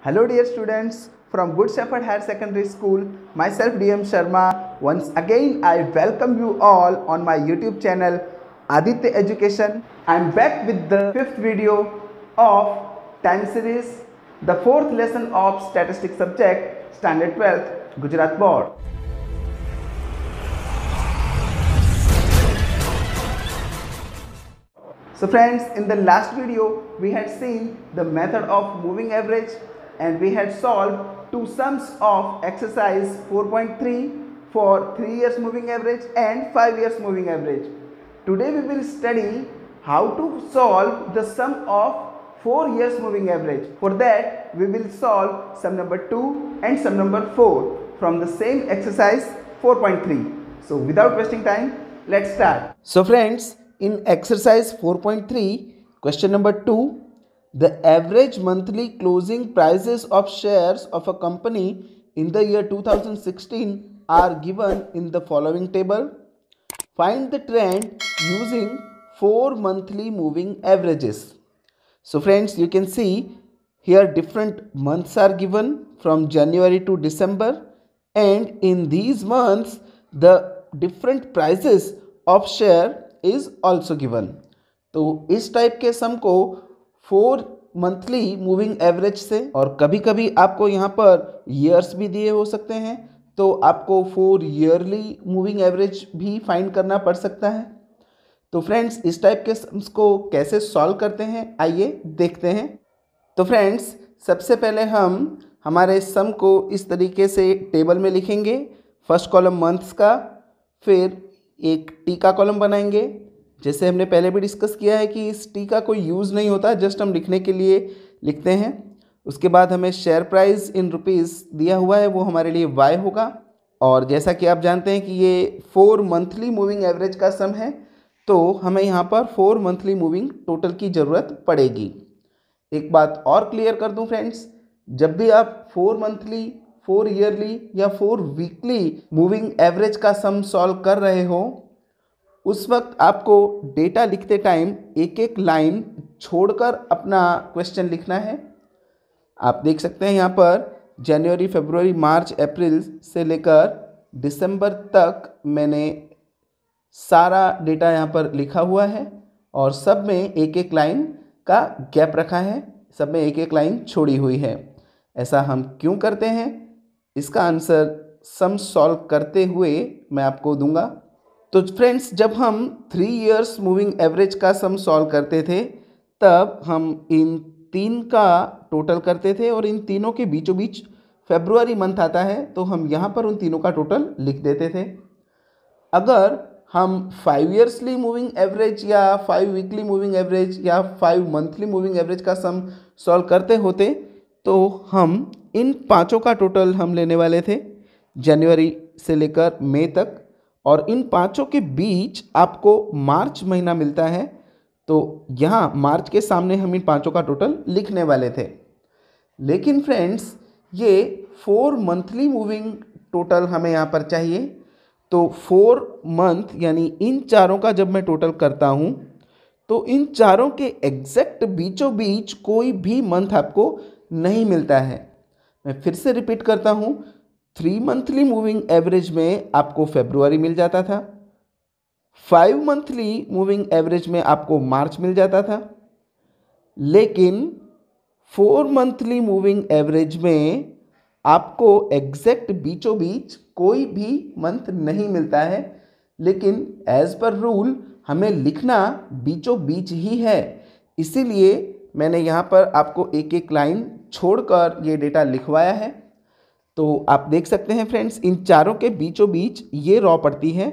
Hello dear students from Good Shepherd Higher Secondary School, myself DM Sharma. Once again I welcome you all on my YouTube channel Aditya Education. I am back with the fifth video of time series, the fourth lesson of statistics subject, standard 12th, Gujarat Board. So friends, in the last video we had seen the method of moving average and we had solved two sums of exercise 4.3 for 3 years moving average and 5 years moving average. Today we will study how to solve the sum of 4 years moving average. For that we will solve sum number 2 and sum number 4 from the same exercise 4.3. So without wasting time, let's start. So friends, in exercise 4.3, question number 2, the average monthly closing prices of shares of a company in the year 2016 are given in the following table. Find the trend using 4 monthly moving averages. So friends, you can see here different months are given from January to December, and in these months the different prices of share is also given. तो इस type के सम को 4 monthly moving average से, और कभी कभी आपको यहाँ पर ईयर्स भी दिए हो सकते हैं तो आपको 4 ईयरली मूविंग एवरेज भी फाइंड करना पड़ सकता है. तो फ्रेंड्स, इस टाइप के सम्स को कैसे सॉल्व करते हैं आइए देखते हैं. तो फ्रेंड्स, सबसे पहले हम हमारे सम को इस तरीके से टेबल में लिखेंगे. फर्स्ट कॉलम मंथ्स का, फिर एक टी का कॉलम बनाएंगे. जैसे हमने पहले भी डिस्कस किया है कि इस टी का कोई यूज़ नहीं होता, जस्ट हम लिखने के लिए लिखते हैं. उसके बाद हमें शेयर प्राइस इन रुपीज़ दिया हुआ है, वो हमारे लिए वाई होगा. और जैसा कि आप जानते हैं कि ये 4 मंथली मूविंग एवरेज का सम है, तो हमें यहाँ पर 4 मंथली मूविंग टोटल की ज़रूरत पड़ेगी. एक बात और क्लियर कर दूँ फ्रेंड्स, जब भी आप 4 मंथली, 4 ईयरली या 4 वीकली मूविंग एवरेज का सम सॉल्व कर रहे हो, उस वक्त आपको डेटा लिखते टाइम एक एक लाइन छोड़कर अपना क्वेश्चन लिखना है. आप देख सकते हैं यहाँ पर जनवरी, फरवरी, मार्च, अप्रैल से लेकर दिसंबर तक मैंने सारा डेटा यहाँ पर लिखा हुआ है और सब में एक एक लाइन का गैप रखा है, सब में एक एक लाइन छोड़ी हुई है. ऐसा हम क्यों करते हैं, इसका आंसर सम सॉल्व करते हुए मैं आपको दूंगा. तो फ्रेंड्स, जब हम 3 इयर्स मूविंग एवरेज का सम सॉल्व करते थे तब हम इन 3 का टोटल करते थे और इन तीनों के बीचों बीच फरवरी मंथ आता है तो हम यहाँ पर उन तीनों का टोटल लिख देते थे. अगर हम 5 ईयर्सली मूविंग एवरेज या 5 वीकली मूविंग एवरेज या 5 मंथली मूविंग एवरेज का सम सॉल्व करते होते तो हम इन पाँचों का टोटल हम लेने वाले थे जनवरी से लेकर मई तक, और इन पाँचों के बीच आपको मार्च महीना मिलता है तो यहाँ मार्च के सामने हम इन पाँचों का टोटल लिखने वाले थे. लेकिन फ्रेंड्स, ये 4 मंथली मूविंग टोटल हमें यहाँ पर चाहिए. तो 4 मंथ यानी इन चारों का जब मैं टोटल करता हूँ तो इन चारों के एग्जैक्ट बीचों बीच कोई भी मंथ आपको नहीं मिलता है. मैं फिर से रिपीट करता हूँ, 3 मंथली मूविंग एवरेज में आपको फरवरी मिल जाता था, 5 मंथली मूविंग एवरेज में आपको मार्च मिल जाता था, लेकिन 4 मंथली मूविंग एवरेज में आपको एग्जैक्ट बीचों बीच कोई भी मंथ नहीं मिलता है. लेकिन एज पर रूल हमें लिखना बीचों बीच ही है, इसीलिए मैंने यहाँ पर आपको एक एक लाइन छोड़कर ये डेटा लिखवाया है. तो आप देख सकते हैं फ्रेंड्स, इन चारों के बीचों बीच ये रॉ पड़ती है,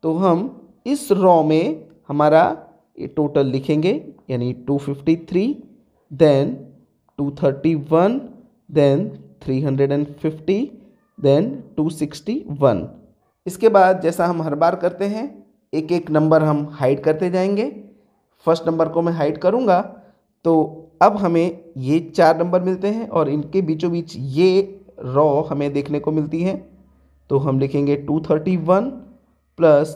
तो हम इस रॉ में हमारा ये टोटल लिखेंगे, यानी 253, देन 231, देन 350, देन 261. इसके बाद जैसा हम हर बार करते हैं एक एक नंबर हम हाइड करते जाएंगे. फर्स्ट नंबर को मैं हाइड करूँगा तो अब हमें ये 4 नंबर मिलते हैं और इनके बीचों बीच ये रॉ हमें देखने को मिलती है. तो हम लिखेंगे 231 प्लस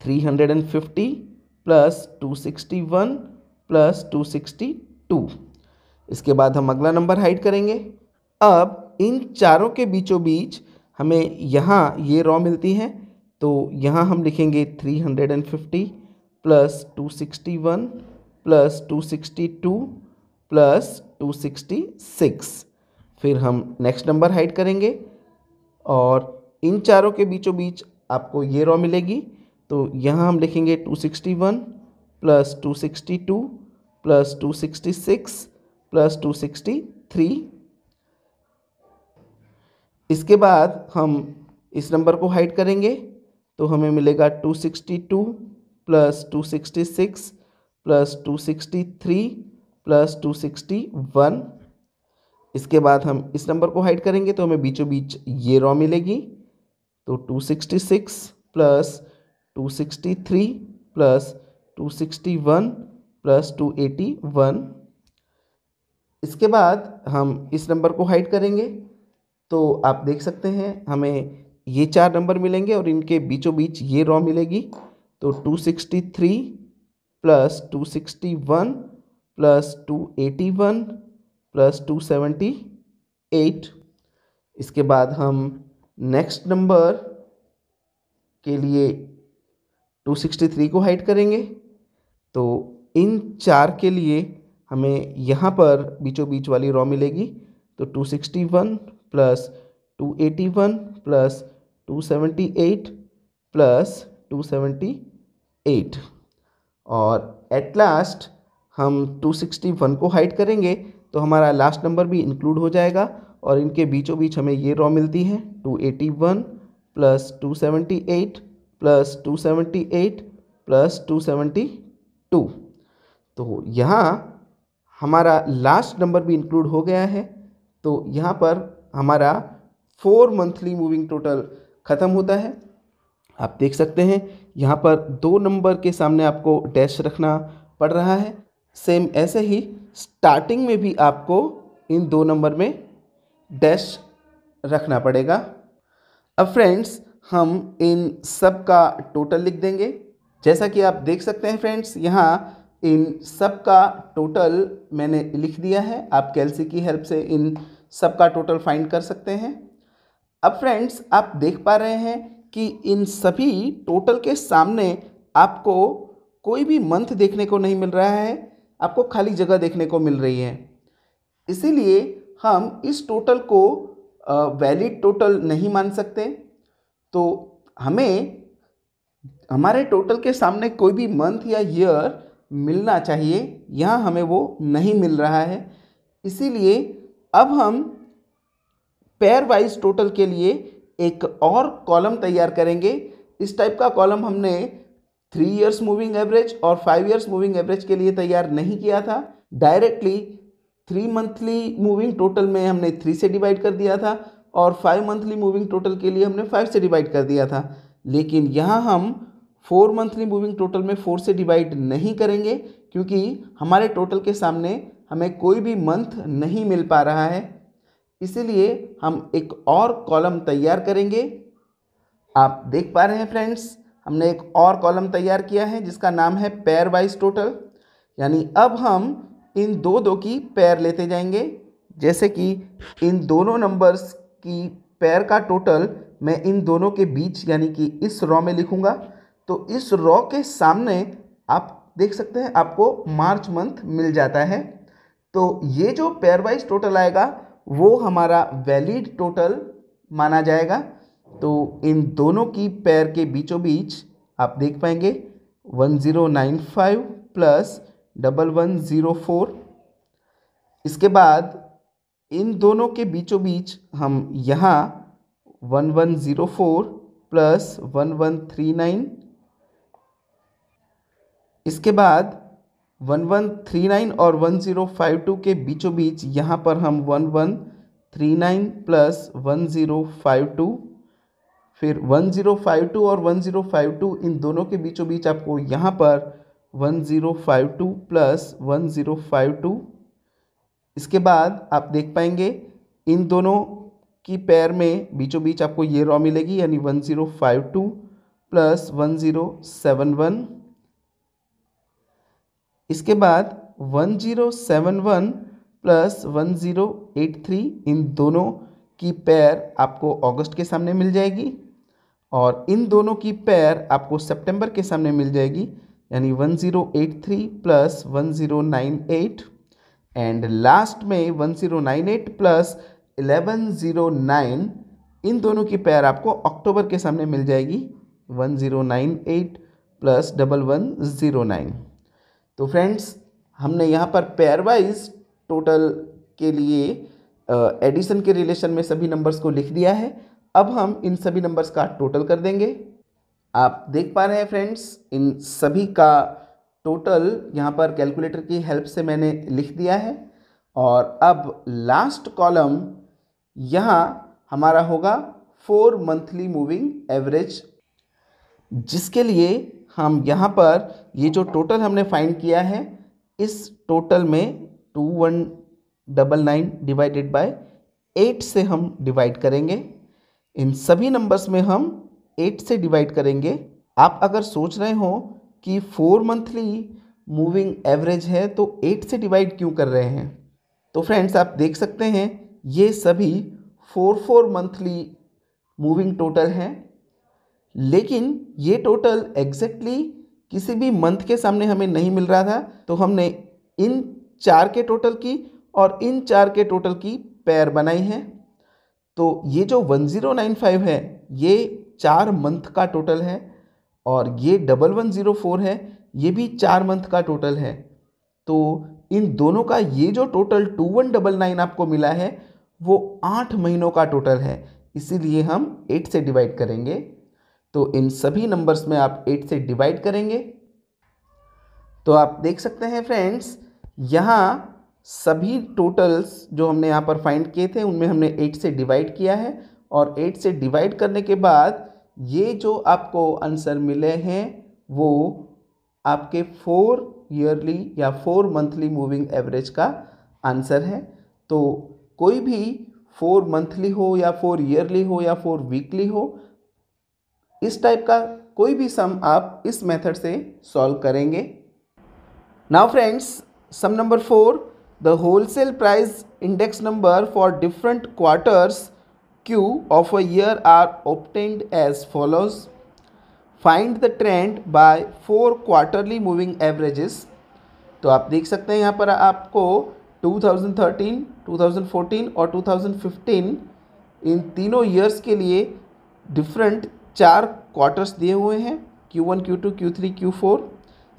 350 प्लस 261 प्लस 262. इसके बाद हम अगला नंबर हाइड करेंगे। अब इन चारों के बीचों बीच हमें यहाँ ये रॉ मिलती हैं, तो यहाँ हम लिखेंगे 350 प्लस 261 प्लस 262 प्लस 266। फिर हम नेक्स्ट नंबर हाइड करेंगे और इन चारों के बीचों बीच आपको ये रॉ मिलेगी, तो यहाँ हम लिखेंगे 261 प्लस 262 प्लस 266 प्लस 263। इसके बाद हम इस नंबर को हाइड करेंगे, तो हमें मिलेगा 262 प्लस 266 प्लस 263 प्लस 261। इसके बाद हम इस नंबर को हाइड करेंगे, तो हमें बीचों बीच ये रॉ मिलेगी, तो 266 प्लस 263 प्लस 261 प्लस 281। इसके बाद हम इस नंबर को हाइड करेंगे, तो आप देख सकते हैं हमें ये चार नंबर मिलेंगे और इनके बीचों बीच ये रॉ मिलेगी, तो 263 प्लस 261 प्लस 281 प्लस 278। इसके बाद हम नेक्स्ट नंबर के लिए 263 को हाइड करेंगे, तो इन चार के लिए हमें यहाँ पर बीचों बीच वाली रॉ मिलेगी, तो 261 प्लस 281 प्लस 278 प्लस 278। और एट लास्ट हम 261 को हाइड करेंगे, तो हमारा लास्ट नंबर भी इंक्लूड हो जाएगा और इनके बीचों बीच हमें ये रॉ मिलती है, 281 प्लस 278 प्लस 278 प्लस 272। तो यहाँ हमारा लास्ट नंबर भी इंक्लूड हो गया है, तो यहाँ पर हमारा 4 मंथली मूविंग टोटल ख़त्म होता है। आप देख सकते हैं यहाँ पर 2 नंबर के सामने आपको डैश रखना पड़ रहा है। सेम ऐसे ही स्टार्टिंग में भी आपको इन 2 नंबर में डैश रखना पड़ेगा। अब फ्रेंड्स हम इन सब का टोटल लिख देंगे। जैसा कि आप देख सकते हैं फ्रेंड्स, यहाँ इन सब का टोटल मैंने लिख दिया है। आप कैलसी की हेल्प से इन सब का टोटल फाइंड कर सकते हैं। अब फ्रेंड्स आप देख पा रहे हैं कि इन सभी टोटल के सामने आपको कोई भी मंथ देखने को नहीं मिल रहा है, आपको खाली जगह देखने को मिल रही है। इसीलिए हम इस टोटल को वैलिड टोटल नहीं मान सकते। तो हमें हमारे टोटल के सामने कोई भी मंथ या ईयर मिलना चाहिए, यहाँ हमें वो नहीं मिल रहा है। इसीलिए अब हम पेयर वाइज टोटल के लिए एक और कॉलम तैयार करेंगे। इस टाइप का कॉलम हमने 3 इयर्स मूविंग एवरेज और 5 इयर्स मूविंग एवरेज के लिए तैयार नहीं किया था। डायरेक्टली 3 मंथली मूविंग टोटल में हमने 3 से डिवाइड कर दिया था और 5 मंथली मूविंग टोटल के लिए हमने 5 से डिवाइड कर दिया था। लेकिन यहाँ हम 4 मंथली मूविंग टोटल में 4 से डिवाइड नहीं करेंगे, क्योंकि हमारे टोटल के सामने हमें कोई भी मंथ नहीं मिल पा रहा है। इसीलिए हम एक और कॉलम तैयार करेंगे। आप देख पा रहे हैं फ्रेंड्स, हमने एक और कॉलम तैयार किया है जिसका नाम है पेयर वाइज टोटल। यानी अब हम इन दो की पेयर लेते जाएंगे। जैसे कि इन दोनों नंबर्स की पेयर का टोटल मैं इन दोनों के बीच यानी कि इस रॉ में लिखूंगा। तो इस रॉ के सामने आप देख सकते हैं आपको मार्च मंथ मिल जाता है। तो ये जो पेयर वाइज टोटल आएगा वो हमारा वैलिड टोटल माना जाएगा। तो इन दोनों की पेयर के बीचों बीच आप देख पाएंगे 1095 प्लस 1104। इसके बाद इन दोनों के बीचों बीच हम यहाँ 1104 प्लस 1139, इसके बाद 1139 और 1052 के बीचों बीच यहाँ पर हम 1139 प्लस 1052, फिर 1052 और 1052 इन दोनों के बीचों बीच आपको यहाँ पर 1052 प्लस 1052। इसके बाद आप देख पाएंगे इन दोनों की पेयर में बीचों बीच आपको ये रॉ मिलेगी, यानी 1052 प्लस 1071। इसके बाद 1071 प्लस 1083, इन दोनों की पेयर आपको अगस्त के सामने मिल जाएगी और इन दोनों की पेयर आपको सितंबर के सामने मिल जाएगी, यानी 1083 प्लस 1098 एंड लास्ट में 1098 प्लस 1109, इन दोनों की पेयर आपको अक्टूबर के सामने मिल जाएगी, 1098 प्लस 1109। तो फ्रेंड्स, हमने यहाँ पर पेयर वाइज टोटल के लिए एडिशन के रिलेशन में सभी नंबर्स को लिख दिया है। अब हम इन सभी नंबर्स का टोटल कर देंगे। आप देख पा रहे हैं फ्रेंड्स, इन सभी का टोटल यहाँ पर कैलकुलेटर की हेल्प से मैंने लिख दिया है और अब लास्ट कॉलम यहाँ हमारा होगा 4 मंथली मूविंग एवरेज, जिसके लिए हम यहाँ पर ये जो टोटल हमने फाइंड किया है इस टोटल में 2199 डिवाइडेड बाय 8 से हम डिवाइड करेंगे। इन सभी नंबर्स में हम 8 से डिवाइड करेंगे। आप अगर सोच रहे हो कि 4 मंथली मूविंग एवरेज है तो 8 से डिवाइड क्यों कर रहे हैं, तो फ्रेंड्स आप देख सकते हैं ये सभी 4 मंथली मूविंग टोटल हैं, लेकिन ये टोटल एग्जैक्टली किसी भी मंथ के सामने हमें नहीं मिल रहा था, तो हमने इन 4 के टोटल की और इन 4 के टोटल की पेयर बनाई है। तो ये जो 1095 है ये 4 मंथ का टोटल है और ये 1104 है ये भी 4 मंथ का टोटल है। तो इन दोनों का ये जो टोटल 2199 आपको मिला है वो 8 महीनों का टोटल है, इसीलिए हम 8 से डिवाइड करेंगे। तो इन सभी नंबर्स में आप 8 से डिवाइड करेंगे तो आप देख सकते हैं फ्रेंड्स, यहाँ सभी टोटल्स जो हमने यहाँ पर फाइंड किए थे उनमें हमने 8 से डिवाइड किया है और 8 से डिवाइड करने के बाद ये जो आपको आंसर मिले हैं वो आपके 4 ईयरली या 4 मंथली मूविंग एवरेज का आंसर है। तो कोई भी 4 मंथली हो या 4 ईयरली हो या 4 वीकली हो, इस टाइप का कोई भी सम आप इस मेथड से सॉल्व करेंगे। Now friends, some number 4, the wholesale price index number for different quarters Q of a year are obtained as follows. Find the trend by 4 quarterly moving averages. तो आप देख सकते हैं यहाँ पर आपको 2013, 2014 और 2015 इन तीनों ईयर्स के लिए डिफरेंट 4 क्वार्टर्स दिए हुए हैं, Q1, Q2, Q3, Q4।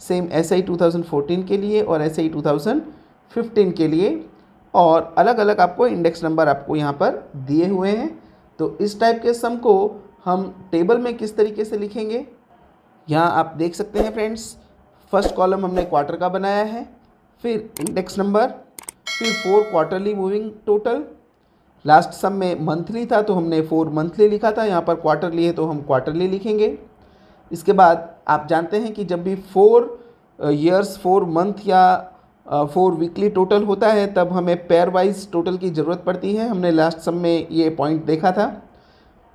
Same ऐसा ही 2014 के लिए और ऐसे ही 2015 के लिए, और अलग अलग आपको इंडेक्स नंबर आपको यहाँ पर दिए हुए हैं। तो इस टाइप के सम को हम टेबल में किस तरीके से लिखेंगे, यहाँ आप देख सकते हैं फ्रेंड्स। फर्स्ट कॉलम हमने क्वार्टर का बनाया है, फिर इंडेक्स नंबर, फिर 4 क्वार्टरली मूविंग टोटल। लास्ट सम में मंथली था तो हमने 4 मंथली लिखा था, यहाँ पर क्वार्टरली है तो हम क्वार्टरली लिखेंगे। इसके बाद आप जानते हैं कि जब भी 4 ईयर्स 4 मंथ या 4 वीकली टोटल होता है तब हमें पेयर वाइज टोटल की ज़रूरत पड़ती है। हमने लास्ट सम में ये पॉइंट देखा था।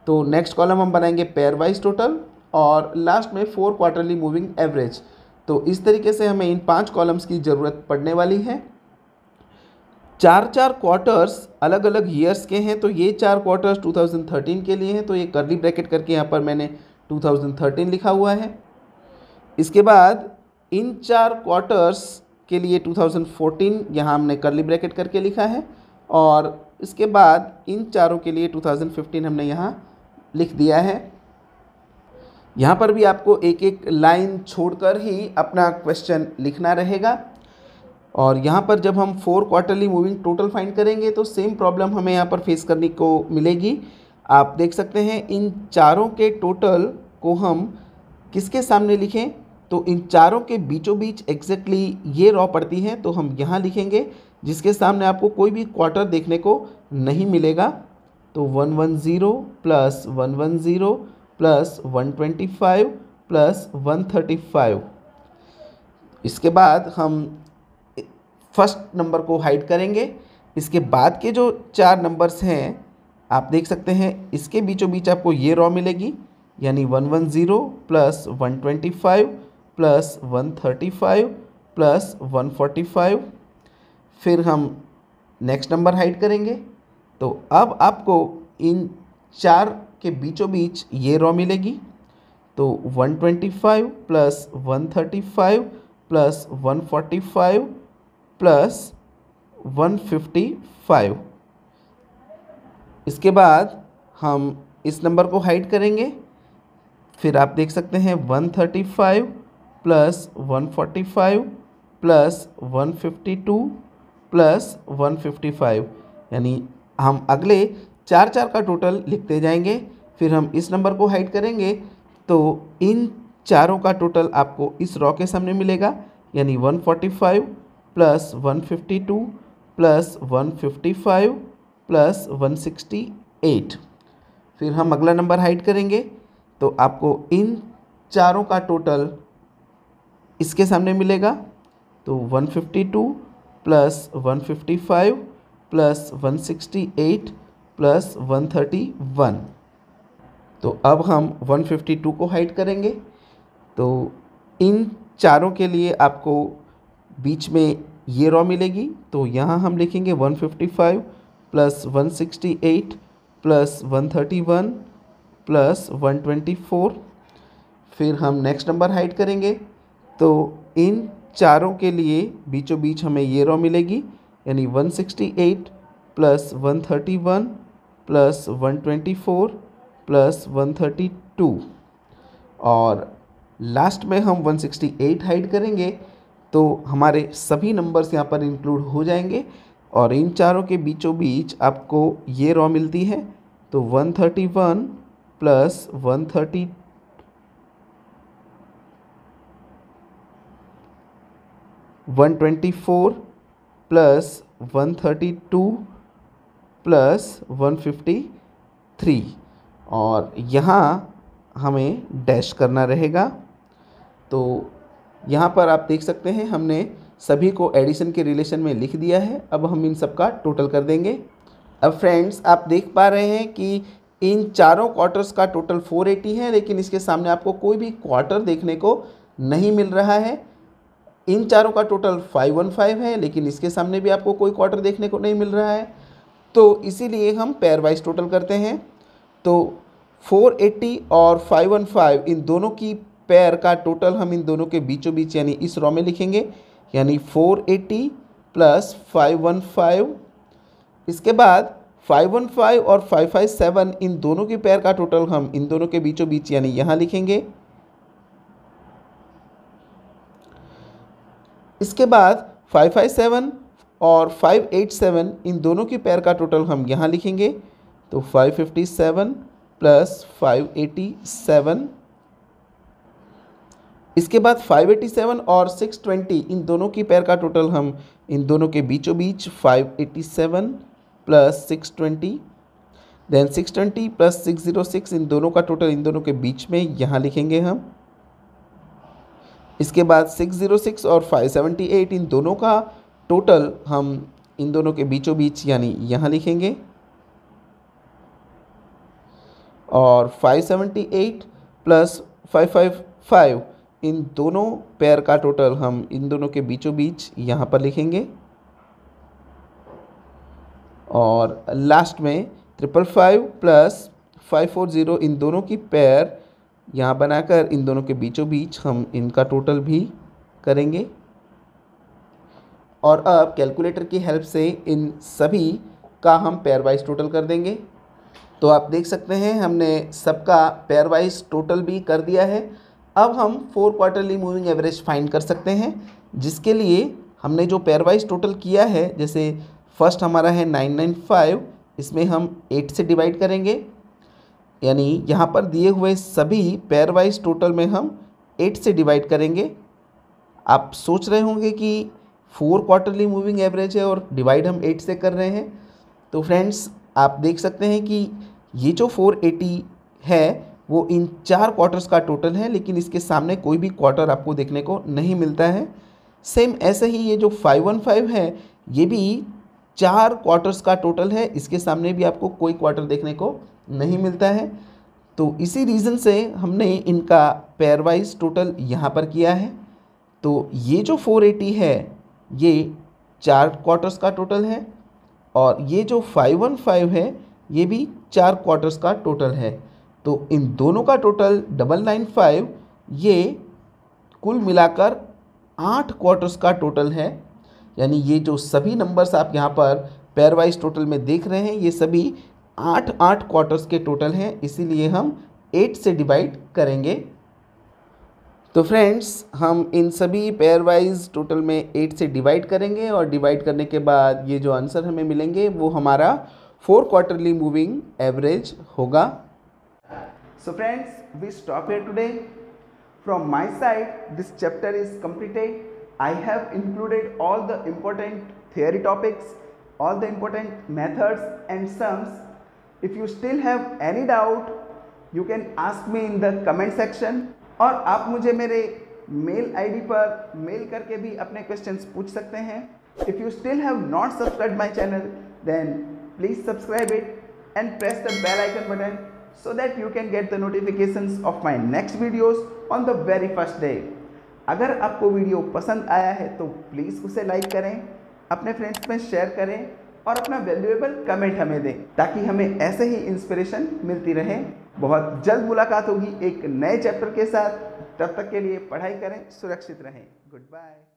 तो नेक्स्ट कॉलम हम बनाएंगे पेयर वाइज टोटल और लास्ट में 4 क्वार्टरली मूविंग एवरेज। तो इस तरीके से हमें इन 5 कॉलम्स की ज़रूरत पड़ने वाली है। 4 क्वार्टर्स अलग अलग ईयर्स के हैं, तो ये 4 क्वार्टर्स 2013 के लिए हैं, तो ये कर्ली ब्रैकेट करके यहाँ पर मैंने 2013 लिखा हुआ है। इसके बाद इन 4 क्वार्टर्स के लिए 2014 यहाँ हमने कर्ली ब्रैकेट करके लिखा है और इसके बाद इन चारों के लिए 2015 हमने यहाँ लिख दिया है। यहाँ पर भी आपको एक एक लाइन छोड़कर ही अपना क्वेश्चन लिखना रहेगा। और यहाँ पर जब हम 4 क्वार्टरली मूविंग टोटल फाइंड करेंगे तो सेम प्रॉब्लम हमें यहाँ पर फेस करने को मिलेगी। आप देख सकते हैं इन चारों के टोटल को हम किसके सामने लिखें, तो इन चारों के बीचों बीच एग्जैक्टली ये रॉ पड़ती है, तो हम यहाँ लिखेंगे जिसके सामने आपको कोई भी क्वार्टर देखने को नहीं मिलेगा। तो 110 प्लस 110 प्लस 125 प्लस 135। इसके बाद हम फर्स्ट नंबर को हाइड करेंगे। इसके बाद के जो 4 नंबर्स हैं आप देख सकते हैं इसके बीचों बीच आपको ये रॉ मिलेगी, यानी 110 प्लस 125 प्लस 135 प्लस 145। फिर हम नेक्स्ट नंबर हाइड करेंगे तो अब आपको इन चार के बीचों बीच ये रो मिलेगी। तो 125 प्लस 135 प्लस 145 प्लस 155। इसके बाद हम इस नंबर को हाइड करेंगे। फिर आप देख सकते हैं 135 प्लस 145 प्लस 152 प्लस 155, यानी हम अगले चार चार का टोटल लिखते जाएंगे। फिर हम इस नंबर को हाइड करेंगे तो इन चारों का टोटल आपको इस रो के सामने मिलेगा, यानी 145 प्लस 152 प्लस 155 प्लस 168। फिर हम अगला नंबर हाइड करेंगे तो आपको इन चारों का टोटल इसके सामने मिलेगा। तो 152 प्लस 155 प्लस 168 प्लस 131। तो अब हम 152 को हाइड करेंगे तो इन चारों के लिए आपको बीच में ये रो मिलेगी। तो यहाँ हम लिखेंगे 155 प्लस 168 प्लस 131 प्लस 124। फिर हम नेक्स्ट नंबर हाइड करेंगे तो इन चारों के लिए बीचों बीच हमें ये रो मिलेगी, यानी 168 प्लस 131 प्लस 124 प्लस 132। और लास्ट में हम 168 हाइड करेंगे तो हमारे सभी नंबर्स यहाँ पर इंक्लूड हो जाएंगे और इन चारों के बीचों बीच आपको ये रो मिलती है। तो 131 प्लस 130 124 प्लस 132 प्लस 153 और यहाँ हमें डैश करना रहेगा। तो यहाँ पर आप देख सकते हैं हमने सभी को एडिशन के रिलेशन में लिख दिया है। अब हम इन सब का टोटल कर देंगे। अब फ्रेंड्स आप देख पा रहे हैं कि इन चारों क्वार्टर्स का टोटल 480 है, लेकिन इसके सामने आपको कोई भी क्वार्टर देखने को नहीं मिल रहा है। इन चारों का टोटल 515 है, लेकिन इसके सामने भी आपको कोई क्वार्टर देखने को नहीं मिल रहा है। तो इसीलिए हम पेयर वाइज टोटल करते हैं। तो 480 और 515 इन दोनों की पेयर का टोटल हम इन दोनों के बीचों बीच यानी इस रो में लिखेंगे, यानी 480 प्लस 515। इसके बाद 515 और 557 इन दोनों की पेयर का टोटल हम इन दोनों के बीचों बीच यानी यहाँ लिखेंगे। इसके बाद 557 और 587 इन दोनों की पेयर का टोटल हम यहाँ लिखेंगे। तो 557 प्लस 587। इसके बाद 587 और 620 इन दोनों की पेयर का टोटल हम इन दोनों के बीचों बीच 587 प्लस 620। देन 620 प्लस 606 इन दोनों का टोटल इन दोनों के बीच में यहाँ लिखेंगे हम। इसके बाद 606 और 578 इन दोनों का टोटल हम इन दोनों के बीचों बीच यानी यहाँ लिखेंगे। और 578 प्लस 555 इन दोनों पेयर का टोटल हम इन दोनों के बीचों बीच यहाँ पर लिखेंगे। और लास्ट में 555 प्लस 540 इन दोनों की पेयर यहाँ बनाकर इन दोनों के बीचों बीच हम इनका टोटल भी करेंगे। और अब कैलकुलेटर की हेल्प से इन सभी का हम पेयर वाइज टोटल कर देंगे। तो आप देख सकते हैं हमने सबका पेयर वाइज टोटल भी कर दिया है। अब हम 4 क्वार्टरली मूविंग एवरेज फाइंड कर सकते हैं, जिसके लिए हमने जो पेयर वाइज टोटल किया है, जैसे फर्स्ट हमारा है 995, इसमें हम 8 से डिवाइड करेंगे, यानी यहाँ पर दिए हुए सभी पेयर वाइज टोटल में हम 8 से डिवाइड करेंगे। आप सोच रहे होंगे कि 4 क्वार्टरली मूविंग एवरेज है और डिवाइड हम 8 से कर रहे हैं। तो फ्रेंड्स आप देख सकते हैं कि ये जो 480 है वो इन 4 क्वार्टर्स का टोटल है, लेकिन इसके सामने कोई भी क्वार्टर आपको देखने को नहीं मिलता है। सेम ऐसे ही ये जो 515 है ये भी 4 क्वार्टर्स का टोटल है, इसके सामने भी आपको कोई क्वार्टर देखने को नहीं मिलता है। तो इसी रीज़न से हमने इनका पेयर वाइज टोटल यहाँ पर किया है। तो ये जो 480 है ये 4 क्वार्टर्स का टोटल है, और ये जो 515 है ये भी 4 क्वार्टर्स का टोटल है। तो इन दोनों का टोटल 995, ये कुल मिलाकर 8 क्वार्टर्स का टोटल है। यानी ये जो सभी नंबर्स आप यहाँ पर पेयर वाइज टोटल में देख रहे हैं ये सभी 8 क्वार्टर्स के टोटल हैं, इसीलिए हम 8 से डिवाइड करेंगे। तो फ्रेंड्स हम इन सभी पेयर वाइज टोटल में 8 से डिवाइड करेंगे और डिवाइड करने के बाद ये जो आंसर हमें मिलेंगे वो हमारा 4 क्वार्टरली मूविंग एवरेज होगा। So friends, we stop here today. From my side, this chapter is completed. I have included all the important theory topics, all the important methods and sums. If you still have any doubt, you can ask me in the comment section. और आप मुझे मेरे mail ID पर mail करके भी अपने questions पूछ सकते हैं। If you still have not subscribed my channel, then please subscribe it and press the bell icon button so that you can get the notifications of my next videos on the very first day. अगर आपको video पसंद आया है तो please उसे like करें, अपने friends में शेयर करें और अपना वैल्यूएबल कमेंट हमें दें ताकि हमें ऐसे ही इंस्पिरेशन मिलती रहे। बहुत जल्द मुलाकात होगी एक नए चैप्टर के साथ। तब तक के लिए पढ़ाई करें, सुरक्षित रहें। Good bye.